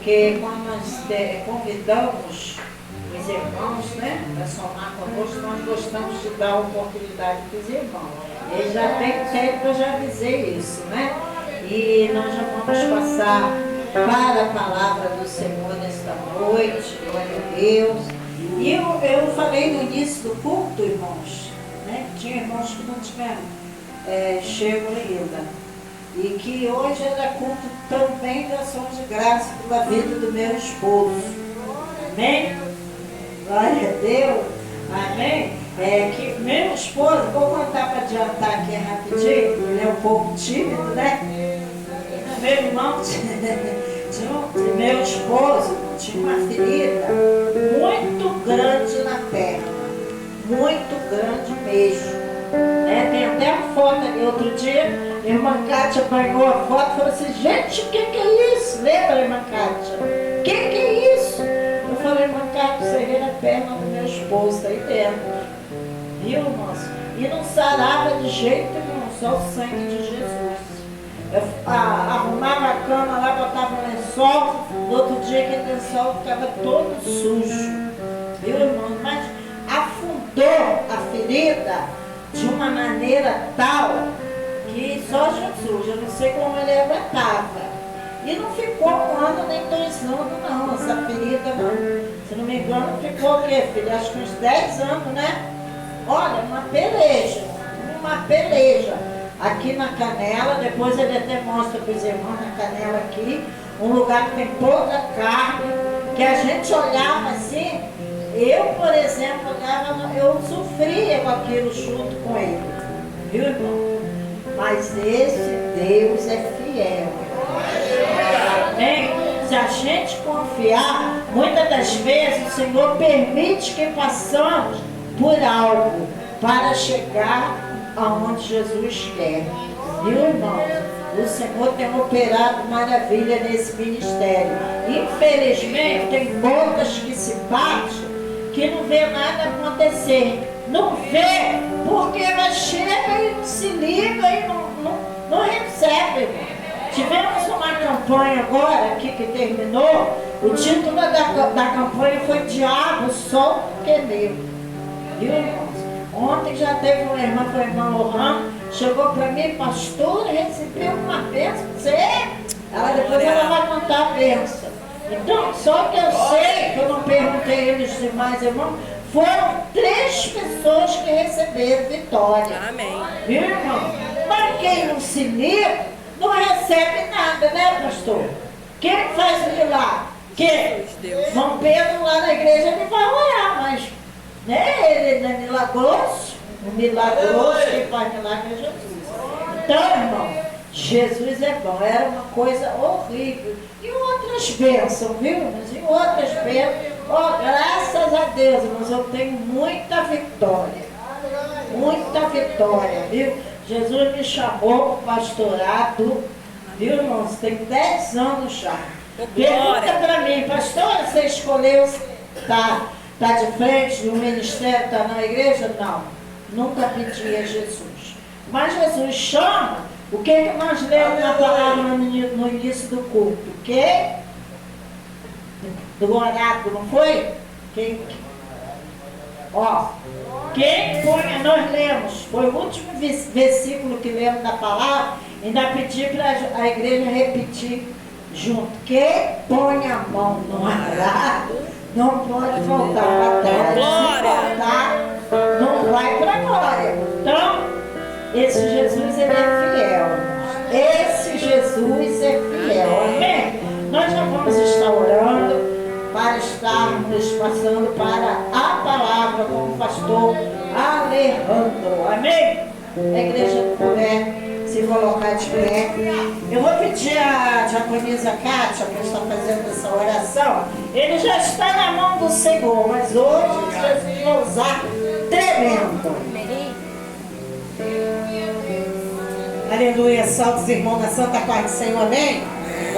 porque quando nós convidamos os irmãos, né, para somar conosco, nós gostamos de dar oportunidade para os irmãos. Eles já têm tempo, eu já avisei isso, né? E nós já vamos passar para a palavra do Senhor nesta noite, glória a Deus. E eu falei no início do culto, irmãos, né? Tinha irmãos que não tiveram chego ainda. E que hoje era culto também de ação de graça pela vida do meu esposo. Amém? Glória a Deus. Amém? Que meu esposo, vou contar para adiantar aqui rapidinho, ele é um pouco tímido, né? Meu irmão meu esposo tinha uma ferida muito grande na perna, muito grande mesmo. Tem até a foto ali, outro dia, a irmã Kátia apanhou a foto e falou assim, gente, o que é isso? Lembra, irmã Kátia? O que é isso? Eu falei, irmã Kátia, você vê a perna do meu esposo, tá aí dentro. Viu, irmãos? E não sarava de jeito nenhum, só o sangue de Jesus. Eu arrumava a cama lá, botava um lençol, no outro dia aquele lençol ficava todo sujo. Viu, irmão? Mas afundou a ferida de uma maneira tal que só Jesus, eu não sei como ele aguentava. E não ficou 1 ano nem 2 anos não, essa ferida não. Se não me engano, ficou o quê, filha? Acho que uns 10 anos, né? Olha, uma peleja. Aqui na canela, depois ele até mostra para os irmãos na canela aqui, um lugar que tem pouca carne, que a gente olhava assim, eu, por exemplo, olhava, eu sofria com aquilo junto com ele, viu, irmão? Mas esse Deus é fiel. Amém? Se a gente confiar, muitas das vezes o Senhor permite que passamos por algo para chegar aonde Jesus quer. Viu, irmãos? O Senhor tem operado maravilha nesse ministério. Infelizmente, tem bocas que se batem que não vê nada acontecer. Não vê, porque ela chega e não se liga e não recebe, irmão. Tivemos uma campanha agora aqui que terminou. O título da campanha foi Diabo, Sol, Pneu. Viu, irmãos? Ontem já teve uma irmã, foi a irmã Lohan, chegou para mim, pastora, recebeu uma bênção. Depois ela vai contar a bênção. Então, só que eu sei, que eu não perguntei eles demais irmãos, foram 3 pessoas que receberam vitória. Amém. Viu, irmão? Mas quem não se liga, não recebe nada, né, pastor? Quem faz o milagre? Quem? João Pedro lá na igreja ele vai orar, mas ele é milagroso. O milagroso, quem faz milagre é Jesus. Então, irmão, Jesus é bom. Era uma coisa horrível. E outras bênçãos, viu, irmãos? E outras bênçãos. Graças a Deus, irmãos, eu tenho muita vitória. Muita vitória, viu? Jesus me chamou para o pastorado, viu, irmãos? Tem 10 anos já. Pergunta para mim, pastora, você escolheu tá de frente do ministério, está na igreja? Não, nunca pedi a Jesus. Mas Jesus chama, o que nós lemos na palavra no início do culto? O que? Do oráculo, não foi? Quem põe, nós lemos, foi o último versículo que lemos da palavra, ainda pedi para a igreja repetir junto. Quem põe a mão no arado, não pode voltar para trás. Se voltar, não vai para a glória. Então, esse Jesus, ele é fiel. Esse Jesus é fiel. Amém? Nós já vamos estar orando para estarmos passando para a palavra com o pastor Alejandro. Amém? A igreja puder se colocar de pé. Eu vou pedir a diaconisa Kátia para estar fazendo essa oração. Ele já está na mão do Senhor, mas hoje Jesus vai usar tremendo. Aleluia, salve os irmãos na Santa Paz do Senhor, amém?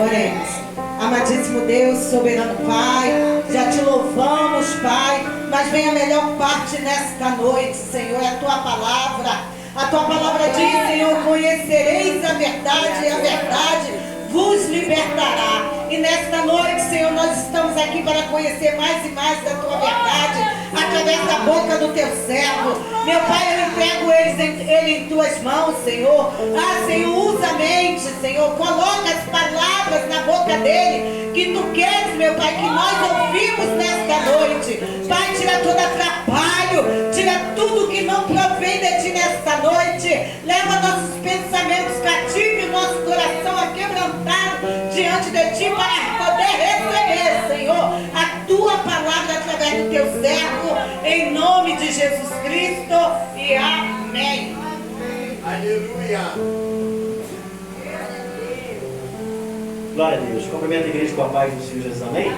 Oremos. Amadíssimo Deus, soberano Pai, já te louvamos, Pai, mas vem a melhor parte nesta noite, Senhor, é a tua palavra. A tua palavra diz, Senhor, conhecereis a verdade e a verdade vos libertará. E nesta noite, Senhor, fome para conhecer mais e mais da tua verdade, através da boca do teu servo. Meu Pai, eu entrego ele em tuas mãos, Senhor. Ah, Senhor, usa a mente, Senhor. Coloca as palavras na boca dele que tu queres, meu Pai, que nós ouvimos nesta noite. Pai, tira todo atrapalho, tira tudo que não provém de ti nesta noite. Leva nossos pensamentos cativos e nosso coração aquebrantado diante de ti para poder receber, Senhor, a tua palavra através do teu servo, em nome de Jesus Cristo, e amém. Aleluia. Glória a Deus. Cumprimento a igreja com a paz do Senhor Jesus. Amém?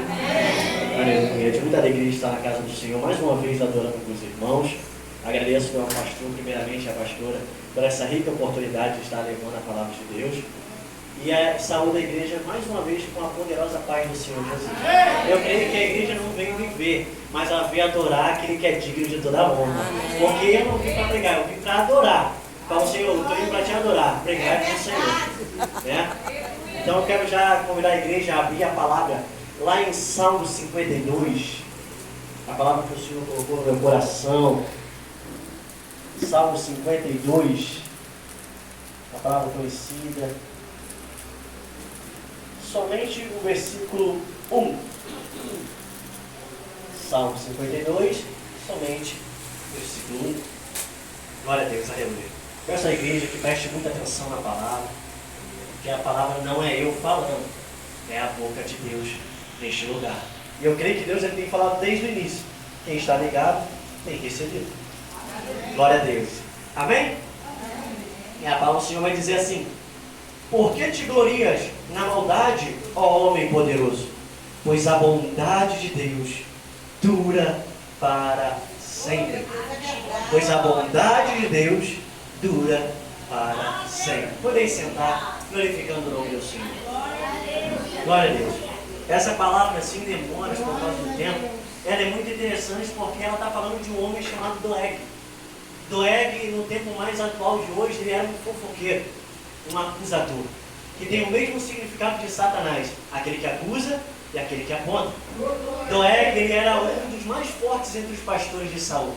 Aleluia. De muita alegria estar na casa do Senhor, mais uma vez adorando com os irmãos. Agradeço ao pastor, primeiramente a pastora, por essa rica oportunidade de estar levando a palavra de Deus. E saúde a igreja mais uma vez com a poderosa paz do Senhor Jesus. Eu creio que a igreja não veio viver, mas ela veio adorar aquele que é digno de toda a honra. Porque eu não vim para pregar, eu vim para adorar. Fala, Senhor, eu estou indo para te adorar. Pregar com o Senhor. Né? Então eu quero já convidar a igreja a abrir a palavra lá em Salmo 52. A palavra que o Senhor colocou no meu coração. Salmo 52. A palavra conhecida. Somente o versículo 1. Salmo 52, somente o versículo 1. Glória a Deus, aleluia. Peço à igreja que preste muita atenção na palavra, que a palavra não é eu falando, é a boca de Deus neste lugar. E eu creio que Deus ele tem falado desde o início. Quem está ligado, tem recebido. Glória a Deus. Amém? E a palavra do Senhor vai dizer assim: por que te glorias na maldade, ó homem poderoso? Pois a bondade de Deus dura para sempre. Pois a bondade de Deus dura para sempre. Podem sentar, glorificando o nome do Senhor. Glória a Deus. Essa palavra, assim, demora por causa do tempo, ela é muito interessante porque ela está falando de um homem chamado Doeg. Doeg, no tempo mais atual de hoje, ele era um fofoqueiro, um acusador, que tem o mesmo significado de Satanás, aquele que acusa e aquele que aponta. Doeg, ele era um dos mais fortes entre os pastores de Saul.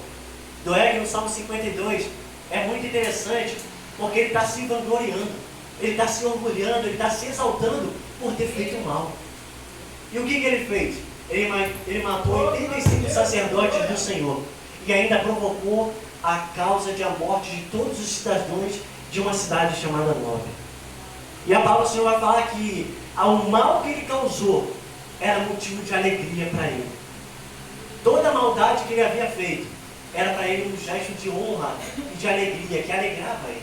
Doeg, no Salmo 52, é muito interessante, porque ele está se vangloriando, ele está se orgulhando, ele está se exaltando por ter feito mal. E o que ele fez? Ele matou 85 sacerdotes do Senhor, e ainda provocou a causa de a morte de todos os cidadãos de uma cidade chamada Nob. E a palavra do Senhor vai falar que o mal que ele causou era motivo de alegria para ele. Toda a maldade que ele havia feito era para ele um gesto de honra e de alegria, que alegrava ele.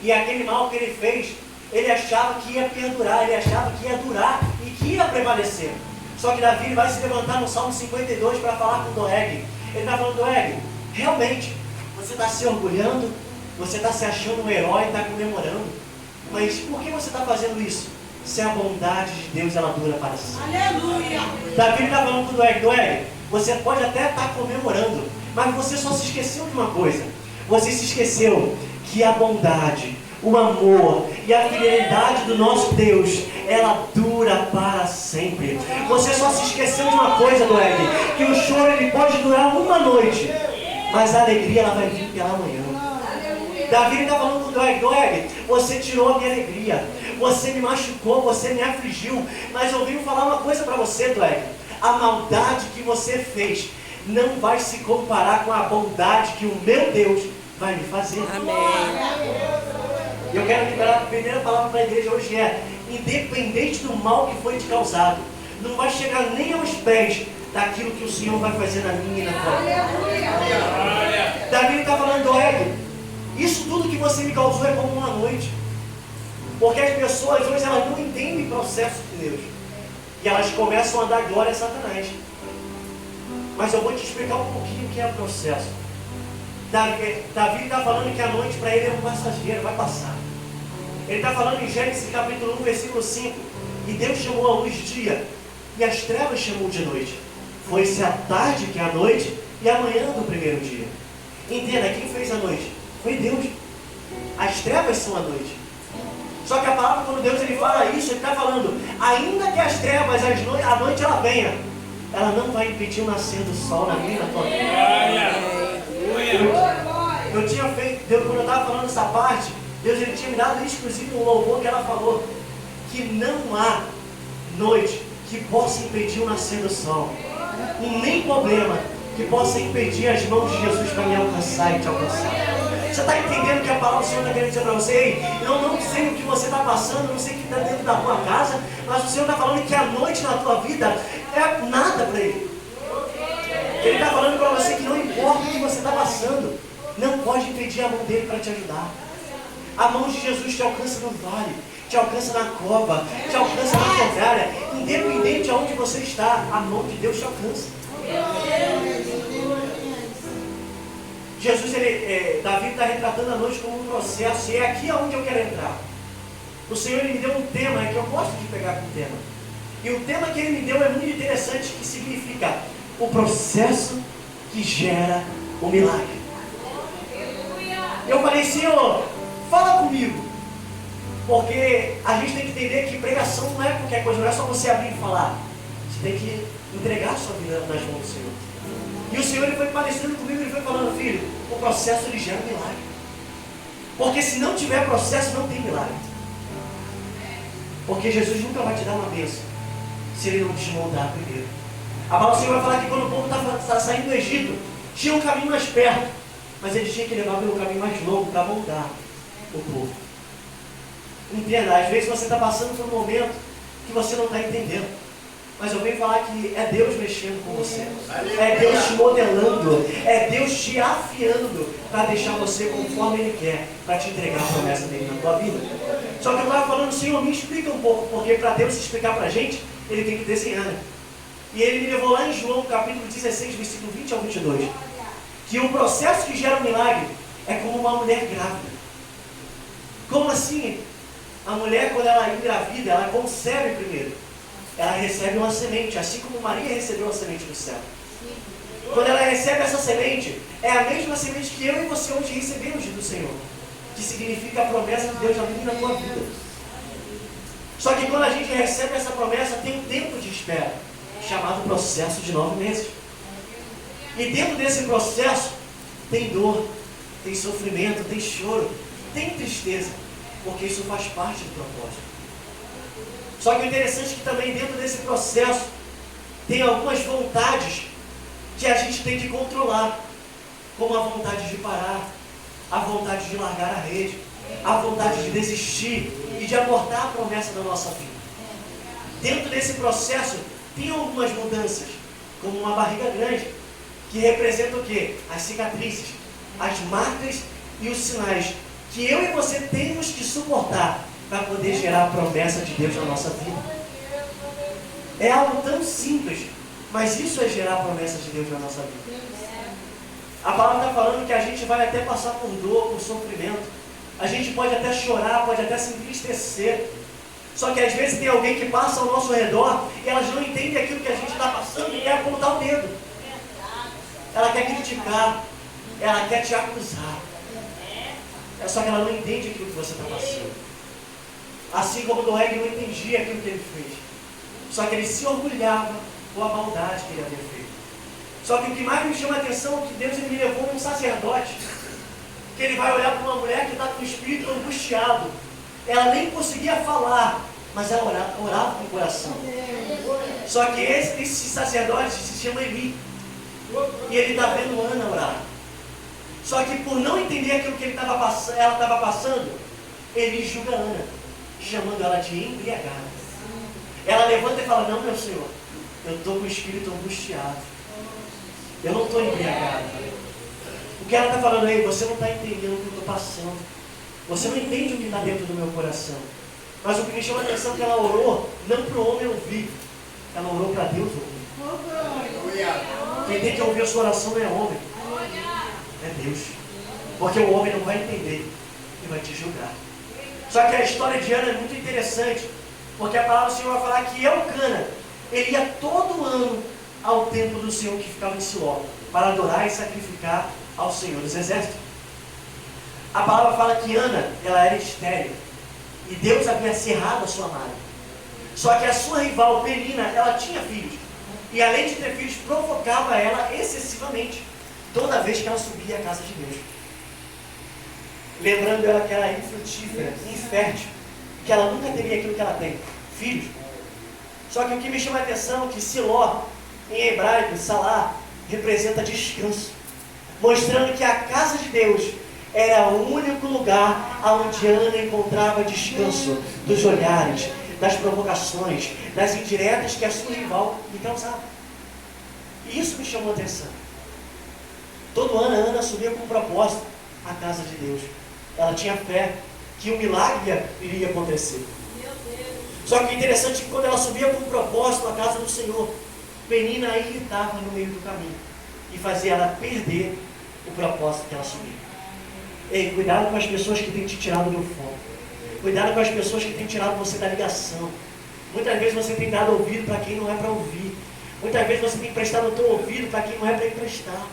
E aquele mal que ele fez, ele achava que ia perdurar, ele achava que ia durar e que ia prevalecer. Só que Davi vai se levantar no Salmo 52 para falar com Doeg. Ele está falando: Doeg, realmente, você está se orgulhando, você está se achando um herói, está comemorando. Mas por que você está fazendo isso? Se a bondade de Deus, ela dura para sempre. Aleluia! Davi está falando com Doeg: Doeg, você pode até estar comemorando, mas você só se esqueceu de uma coisa. Você se esqueceu que a bondade, o amor e a fidelidade do nosso Deus, ela dura para sempre. Você só se esqueceu de uma coisa, Doeg, que o choro ele pode durar uma noite, mas a alegria ela vai vir pela manhã. Davi está falando com o Doeg: Doeg, você tirou a minha alegria, você me machucou, você me afligiu, mas eu vim falar uma coisa para você, Doeg: a maldade que você fez não vai se comparar com a bondade que o meu Deus vai me fazer. Amém. Eu quero liberar a primeira palavra para a igreja hoje: independente do mal que foi te causado, não vai chegar nem aos pés daquilo que o Senhor vai fazer na minha e na tua vida. Davi está falando: Doeg, isso tudo que você me causou é como uma noite. Porque as pessoas hoje elas não entendem o processo de Deus. E elas começam a dar glória a Satanás. Mas eu vou te explicar um pouquinho o que é o processo. Davi está falando que a noite para ele é um passageiro, vai passar. Ele está falando em Gênesis capítulo 1, versículo 5. E Deus chamou a luz dia, e as trevas chamou de noite. Foi-se a tarde que é a noite, e a manhã do primeiro dia. Entenda, quem fez a noite? Foi Deus. As trevas são a noite. Só que a palavra, quando Deus ele fala isso, ele está falando: ainda que as trevas, a noite ela venha, ela não vai impedir o nascer do sol na minha e na tua vida. Eu tinha feito, Deus, quando eu estava falando essa parte, Deus ele tinha me dado exclusivo um louvor que ela falou que não há noite que possa impedir o nascer do sol, e nem problema que possa impedir as mãos de Jesus para me alcançar e te alcançar. Você está entendendo o que a palavra do Senhor está querendo dizer para você? Ei, eu não sei o que você está passando, eu não sei o que está dentro da tua casa, mas o Senhor está falando que a noite na tua vida é nada para Ele. Ele está falando para você que não importa o que você está passando, não pode impedir a mão dele para te ajudar. A mão de Jesus te alcança no vale, te alcança na cova, te alcança na fornalha, independente de onde você está, a mão de Deus te alcança. Jesus, Davi está retratando a noite como um processo, e é aqui aonde eu quero entrar. O Senhor ele me deu um tema, que eu gosto de pegar com o tema. E o tema que Ele me deu é muito interessante, que significa o processo que gera o milagre. Eu falei, Senhor, fala comigo. Porque a gente tem que entender que pregação não é qualquer coisa, não é só você abrir e falar. Você tem que entregar a sua vida nas mãos do Senhor. E o Senhor ele foi palestrando comigo, ele foi falando, filho, o processo ele gera milagre. Porque se não tiver processo, não tem milagre. Porque Jesus nunca vai te dar uma bênção se Ele não desmoldar primeiro. A palavra do Senhor vai falar que quando o povo estava saindo do Egito, tinha um caminho mais perto, mas ele tinha que levar pelo caminho mais longo para moldar o povo. Entenda, às vezes você está passando por um momento que você não está entendendo. Mas eu venho falar que é Deus mexendo com você. É Deus te modelando. É Deus te afiando para deixar você conforme Ele quer, para te entregar a promessa dele na tua vida. Só que eu estava falando, Senhor, me explica um pouco, porque para Deus explicar para a gente, Ele tem que desenhar. E Ele me levou lá em João, capítulo 16, versículo 20 ao 22. Que o processo que gera um milagre é como uma mulher grávida. Como assim? A mulher, quando ela engravida, ela concebe primeiro. Ela recebe uma semente, assim como Maria recebeu uma semente do céu. Quando ela recebe essa semente, é a mesma semente que eu e você hoje recebemos do Senhor, que significa a promessa de Deus na minha e na tua vida. Só que quando a gente recebe essa promessa, tem um tempo de espera, chamado processo de 9 meses. E dentro desse processo, tem dor, tem sofrimento, tem choro, tem tristeza, porque isso faz parte do propósito. Só que o interessante é que também dentro desse processo tem algumas vontades que a gente tem que controlar, como a vontade de parar, a vontade de largar a rede, a vontade de desistir e de abortar a promessa da nossa vida. Dentro desse processo tem algumas mudanças, como uma barriga grande, que representa o quê? As cicatrizes, as marcas e os sinais que eu e você temos que suportar para poder gerar a promessa de Deus na nossa vida. É algo tão simples, mas isso é gerar a promessa de Deus na nossa vida. A palavra está falando que a gente vai até passar por dor, por sofrimento. A gente pode até chorar, pode até se entristecer. Só que às vezes tem alguém que passa ao nosso redor e elas não entendem aquilo que a gente está passando e quer apontar o dedo. Ela quer criticar, ela quer te acusar. Só que ela não entende aquilo que você está passando. Assim como Doeg não entendia aquilo que ele fez. Só que ele se orgulhava com a maldade que ele havia feito. Só que o que mais me chama a atenção é que Deus me levou a um sacerdote. Que ele vai olhar para uma mulher que está com o espírito angustiado. Ela nem conseguia falar, mas ela orava com o coração. Só que esse sacerdote se chama Eli. E ele está vendo Ana orar. Só que por não entender aquilo que ela estava passando, Eli julga Ana, chamando ela de embriagada. Ela levanta e fala, não, meu Senhor, eu estou com o espírito angustiado. Eu não estou embriagada. O que ela está falando aí, você não está entendendo o que eu estou passando. Você não entende o que está dentro do meu coração. Mas o que me chama a atenção é que ela orou, não para o homem ouvir. Ela orou para Deus ouvir. Quem tem que ouvir a sua oração não é homem, é Deus. Porque o homem não vai entender e vai te julgar. Só que a história de Ana é muito interessante, porque a palavra do Senhor vai falar que Eucana, ele ia todo ano ao templo do Senhor que ficava em Siló, para adorar e sacrificar ao Senhor dos Exércitos. A palavra fala que Ana, ela era estéril, e Deus havia cerrado a sua mãe. Só que a sua rival, Penina, ela tinha filhos. E além de ter filhos, provocava ela excessivamente, toda vez que ela subia à casa de Deus. Lembrando ela que ela era infrutífera, infértil, que ela nunca teria aquilo que ela tem, filhos. Só que o que me chama a atenção é que Siló, em hebraico, Salá, representa descanso, mostrando que a casa de Deus era o único lugar onde Ana encontrava descanso dos olhares, das provocações, das indiretas que a sua rival lhe causava. E isso me chamou a atenção. Todo ano a Ana subia com um propósito à casa de Deus. Ela tinha fé que o milagre iria acontecer. Só que o interessante é que quando ela subia com um propósito à casa do Senhor, Penina a irritava no meio do caminho e fazia ela perder o propósito que ela subia. Ei, cuidado com as pessoas que têm te tirado do foco. Cuidado com as pessoas que têm tirado você da ligação. Muitas vezes você tem dado ouvido para quem não é para ouvir. Muitas vezes você tem emprestado o teu ouvido para quem não é para emprestar.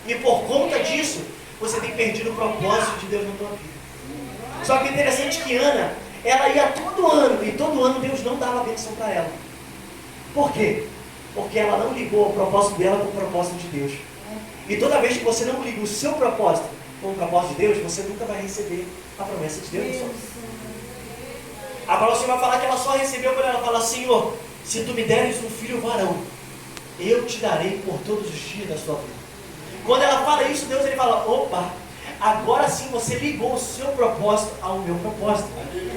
E por conta disso, você tem perdido o propósito de Deus na tua vida. Só que é interessante que Ana, ela ia todo ano, e todo ano Deus não dava bênção para ela. Por quê? Porque ela não ligou o propósito dela com o propósito de Deus. E toda vez que você não liga o seu propósito com o propósito de Deus, você nunca vai receber a promessa de Deus na sua vida. A palavra vai falar que ela só recebeu quando ela fala: Senhor, se tu me deres um filho varão, eu te darei por todos os dias da sua vida. Quando ela fala isso, Deus ele fala: opa, agora sim você ligou o seu propósito ao meu propósito.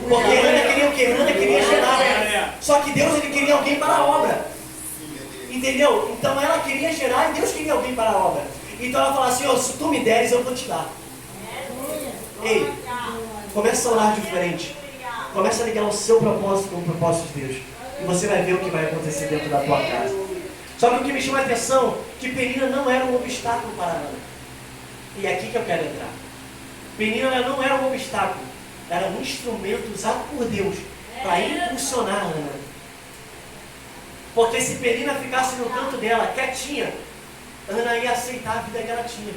Porque Ana queria o quê? Ana queria gerar. Só que Deus ele queria alguém para a obra. Entendeu? Então ela queria gerar e Deus queria alguém para a obra. Então ela fala: Senhor, se tu me deres, eu vou te dar. Ei, começa a orar diferente. Começa a ligar o seu propósito com o propósito de Deus. E você vai ver o que vai acontecer dentro da tua casa. Só que o que me chama a atenção é que Penina não era um obstáculo para Ana. E é aqui que eu quero entrar. Penina não era um obstáculo. Era um instrumento usado por Deus para impulsionar Ana. Porque se Penina ficasse no canto dela, quietinha, Ana ia aceitar a vida que ela tinha.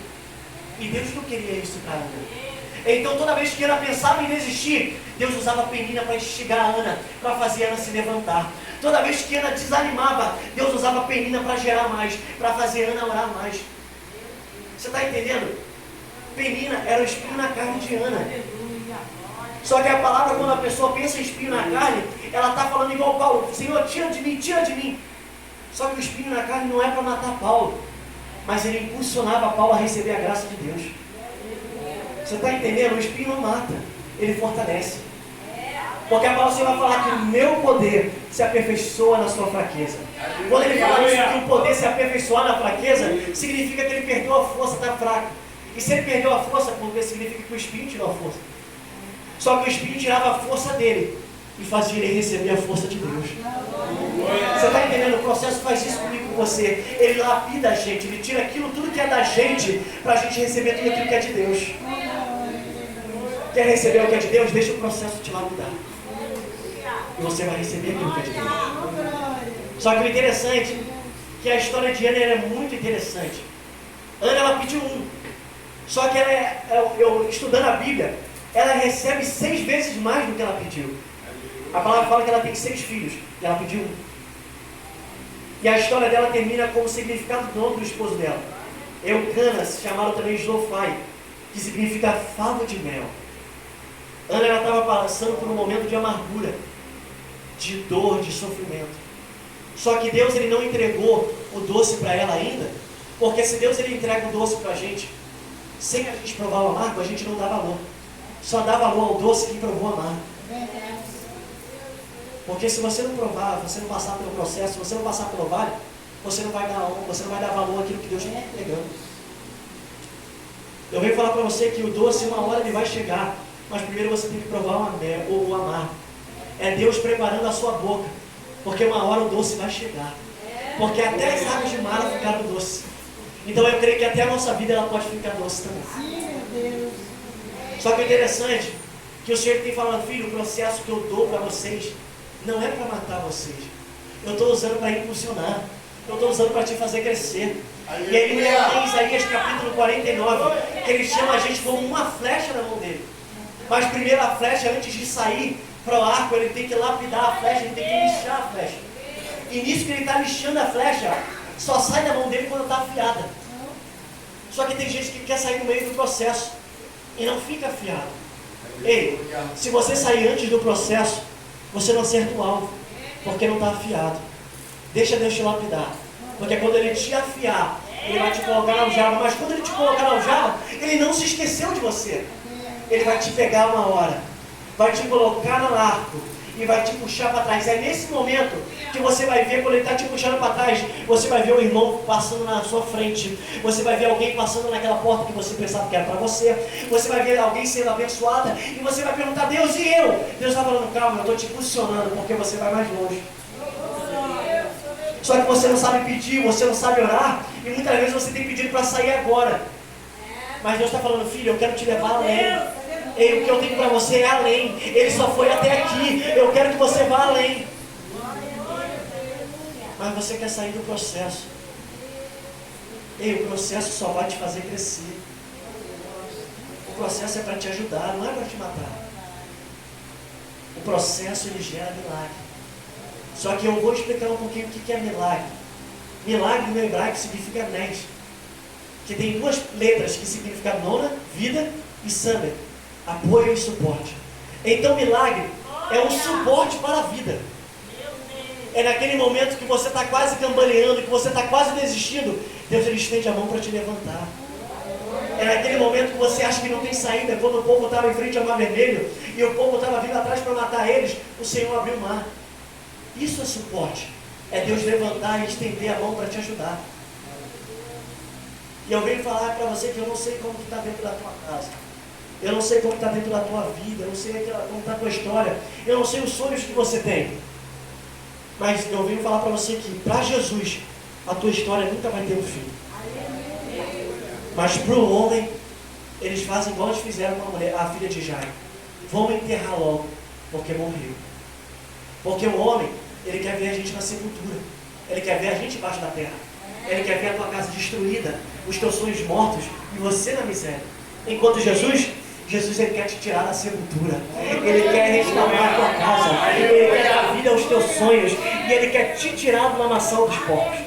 E Deus não queria isso para Ana. Então toda vez que Ana pensava em desistir, Deus usava a Penina para instigar a Ana, para fazer Ana se levantar. Toda vez que Ana desanimava, Deus usava a Penina para gerar mais, para fazer Ana orar mais. Você está entendendo? Penina era o espinho na carne de Ana. Só que a palavra, quando a pessoa pensa em espinho na carne, ela está falando igual Paulo: Senhor, tira de mim, tira de mim. Só que o espinho na carne não é para matar Paulo, mas ele impulsionava Paulo a receber a graça de Deus. Você está entendendo? O espinho não mata, ele fortalece. Porque a palavra vai falar que o meu poder se aperfeiçoa na sua fraqueza. Quando ele fala isso, que o poder se aperfeiçoar na fraqueza, significa que ele perdeu a força, está fraco. E se ele perdeu a força, porque significa que o espinho tirou a força. Só que o espinho tirava a força dele e fazia ele receber a força de Deus. Você está entendendo? O processo faz isso comigo, com você. Ele lapida a gente, ele tira aquilo, tudo que é da gente, para a gente receber tudo aquilo que é de Deus. Quer receber o que é de Deus? Deixa o processo te lapidar. E você vai receber aquilo que é de Deus. Só que o interessante é que a história de Ana é muito interessante. Ana, ela pediu um. Só que eu estudando a Bíblia, ela recebe 6 vezes mais do que ela pediu. A palavra fala que ela tem 6 filhos, e ela pediu um. E a história dela termina com o significado do nome do esposo dela. Eucana, chamado também Zofai, que significa favo de mel. Ana estava passando por um momento de amargura, de dor, de sofrimento. Só que Deus ele não entregou o doce para ela ainda, porque se Deus ele entrega o doce para a gente, sem a gente provar o amargo, a gente não dá valor. Só dá valor ao doce quem provou o amargo. Porque se você não provar, você não passar pelo processo, se você não passar pelo vale, você não vai dar valor àquilo que Deus está entregando. Eu venho falar para você que o doce, uma hora ele vai chegar, mas primeiro você tem que provar o amargo. É Deus preparando a sua boca, porque uma hora o doce vai chegar. Porque até as águas de mar ficaram doce. Então eu creio que até a nossa vida ela pode ficar doce também. Só que é interessante que o Senhor tem falado: filho, o processo que eu dou para vocês não é para matar vocês. Eu estou usando para impulsionar. Eu estou usando para te fazer crescer. E aí em Isaías capítulo 49, que ele chama a gente como uma flecha na mão dele. Mas primeiro a flecha, antes de sair para o arco, ele tem que lapidar a flecha, ele tem que lixar a flecha. E E nisso que ele está lixando a flecha, só sai da mão dele quando está afiada. Só que tem gente que quer sair no meio do processo e não fica afiado. Ei, se você sair antes do processo, você não acerta o alvo, porque não está afiado. Deixa Deus te lapidar, porque quando Ele te afiar, Ele vai te colocar na aljava. Mas quando Ele te colocar na aljava, Ele não se esqueceu de você. Ele vai te pegar uma hora, vai te colocar no arco e vai te puxar para trás. É nesse momento que você vai ver, quando Ele está te puxando para trás, você vai ver o irmão passando na sua frente, você vai ver alguém passando naquela porta que você pensava que era para você, você vai ver alguém sendo abençoada e você vai perguntar: Deus, e eu? Deus está falando: calma, eu estou te posicionando porque você vai mais longe. Só que você não sabe pedir, você não sabe orar, e muitas vezes você tem pedido para sair agora. Mas Deus está falando: filho, eu quero te levar além. Ei, o que eu tenho para você é além. Ele só foi até aqui, eu quero que você vá além. Mas você quer sair do processo. Ei, o processo só vai te fazer crescer. O processo é para te ajudar, não é para te matar. O processo, ele gera milagre. Só que eu vou explicar um pouquinho o que é milagre. Milagre no hebraico significa nes, que tem duas letras que significam nona, vida, e samer, apoio e suporte. Então milagre é um suporte para a vida. É naquele momento que você está quase cambaleando, que você está quase desistindo, Deus, ele estende a mão para te levantar. É naquele momento que você acha que não tem saída, quando o povo estava em frente ao mar vermelho e o povo estava vindo atrás para matar eles, o Senhor abriu o mar. Isso é suporte. É Deus levantar e estender a mão para te ajudar. E eu venho falar para você que eu não sei como está dentro da tua casa. Eu não sei como está dentro da tua vida. Eu não sei como está a tua história. Eu não sei os sonhos que você tem. Mas eu venho falar para você que para Jesus a tua história nunca vai ter um fim. Mas para o homem, eles fazem igual eles fizeram com a mulher, a filha de Jairo. Vão enterrar logo, porque morreu. Porque o homem, ele quer ver a gente na sepultura. Ele quer ver a gente embaixo da terra. Ele quer ver a tua casa destruída, os teus sonhos mortos e você na miséria. Enquanto Jesus ele quer te tirar da sepultura. Ele quer restaurar a tua casa. Ele quer dar vida aos teus sonhos. E ele quer te tirar do lamaçal dos porcos.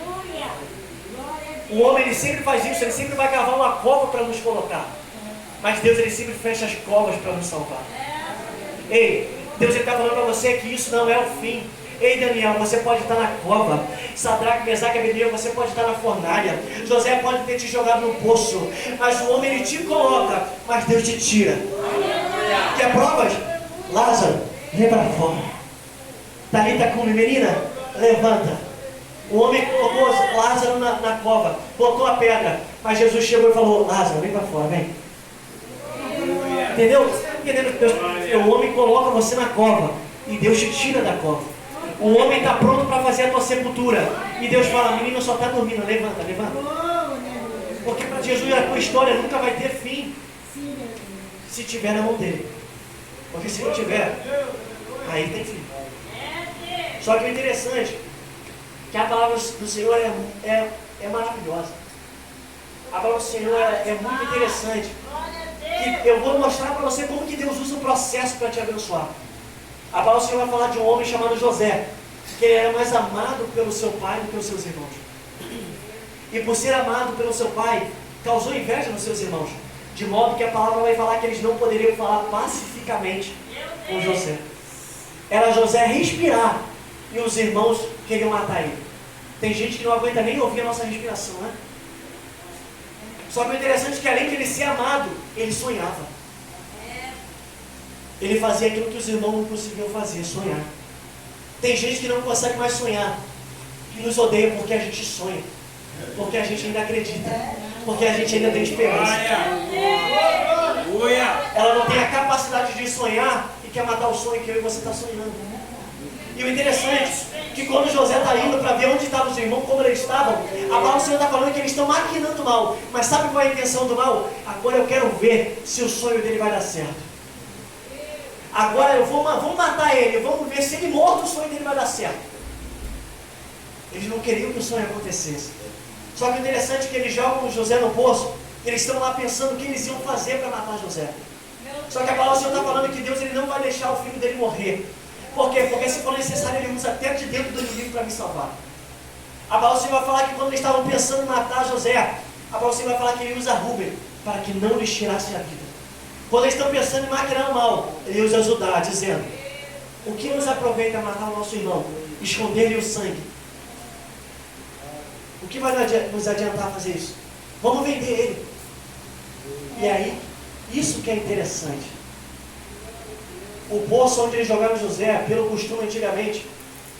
O homem, ele sempre faz isso. Ele sempre vai cavar uma cova para nos colocar. Mas Deus, ele sempre fecha as covas para nos salvar. Ei, Deus está falando para você que isso não é o fim. Ei, Daniel, você pode estar na cova. Sadraque, Mesaque e Abednego, você pode estar na fornalha. José pode ter te jogado no poço. Mas o homem, ele te coloca, mas Deus te tira. Quer provas? Lázaro, vem para fora. Talita cumi, menina, levanta. O homem colocou Lázaro na cova, botou a pedra. Mas Jesus chegou e falou: Lázaro, vem para fora, vem. Entendeu? O homem coloca você na cova e Deus te tira da cova. O homem está pronto para fazer a tua sepultura e Deus fala: menino, só está dormindo, levanta, levanta. Porque para Jesus a tua história nunca vai ter fim se tiver na mão dele. Porque se não tiver, aí tem fim. Só que o interessante é que a palavra do Senhor é maravilhosa. A palavra do Senhor é muito interessante. E eu vou mostrar para você como que Deus usa o processo para te abençoar. A palavra do Senhor vai falar de um homem chamado José, que ele era mais amado pelo seu pai do que os seus irmãos. E por ser amado pelo seu pai, causou inveja nos seus irmãos. De modo que a palavra vai falar que eles não poderiam falar pacificamente com José. Era José respirar e os irmãos queriam matar ele. Tem gente que não aguenta nem ouvir a nossa respiração, né? Só que o interessante é que além de ele ser amado, ele sonhava. Ele fazia aquilo que os irmãos não conseguiam fazer, sonhar. Tem gente que não consegue mais sonhar, que nos odeia porque a gente sonha, porque a gente ainda acredita, porque a gente ainda tem esperança. Ela não tem a capacidade de sonhar e quer matar o sonho que eu e você está sonhando. E o interessante é que quando José está indo para ver onde estavam os irmãos, como eles estavam, a palavra do Senhor está falando que eles estão maquinando mal. Mas sabe qual é a intenção do mal? Agora eu quero ver se o sonho dele vai dar certo. Agora vamos matar ele, vamos ver se ele morto o sonho dele vai dar certo. Eles não queriam que o sonho acontecesse. Só que o interessante é que eles jogam José no poço, eles estão lá pensando o que eles iam fazer para matar José. Só que a palavra do Senhor está falando que Deus ele não vai deixar o filho dele morrer. Por quê? Porque se for necessário, ele usa até de dentro do inimigo para me salvar. A palavra do Senhor vai falar que quando eles estavam pensando em matar José, a palavra do Senhor vai falar que ele usa Rúben para que não lhes tirasse a vida. Quando eles estão pensando em maquinar o mal, ele usa Judá, dizendo: o que nos aproveita matar o nosso irmão? Esconder-lhe o sangue. O que vai nos adiantar fazer isso? Vamos vender ele. E aí, isso que é interessante. O poço onde eles jogaram José, pelo costume antigamente,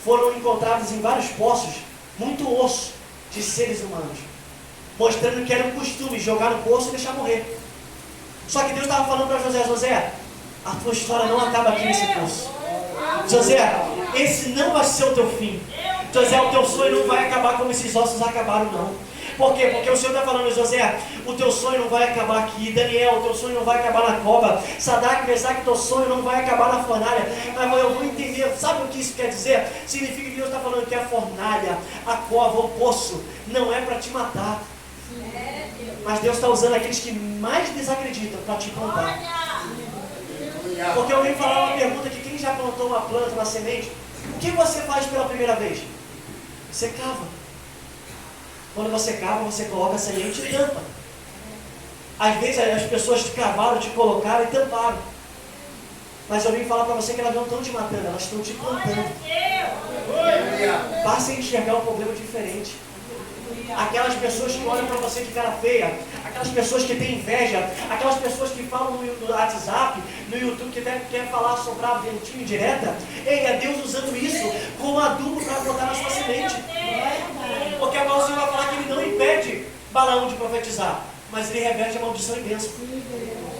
foram encontrados em vários poços muito osso de seres humanos, mostrando que era um costume jogar no poço e deixar morrer. Só que Deus estava falando para José: José, a tua história não acaba aqui nesse poço. José, esse não vai ser o teu fim. José, o teu sonho não vai acabar como esses ossos acabaram, não. Por quê? Porque o Senhor está falando: José, o teu sonho não vai acabar aqui. Daniel, o teu sonho não vai acabar na cova. Sadraque, Mesaque, o teu sonho não vai acabar na fornalha. Mas eu vou entender. Sabe o que isso quer dizer? Significa que Deus está falando que a fornalha, a cova, o poço, não é para te matar. Mas Deus está usando aqueles que mais desacreditam para te plantar. Porque eu venho falar uma pergunta que quem já plantou uma planta, uma semente, o que você faz pela primeira vez? Você cava. Quando você cava, você coloca a semente e tampa. Às vezes as pessoas te cavaram, te colocaram e tamparam. Mas eu vim falar para você que elas não estão te matando, elas estão te plantando. Passe a enxergar um problema diferente. Aquelas pessoas que olham para você de cara feia, aquelas pessoas que têm inveja, aquelas pessoas que falam no WhatsApp, no YouTube, que quer falar sobre a ventinha direta, ei, é Deus usando isso como adubo para botar na sua semente. Porque a palavra do Senhor vai falar que ele não impede Balaão de profetizar, mas ele reverte a maldição em bênção.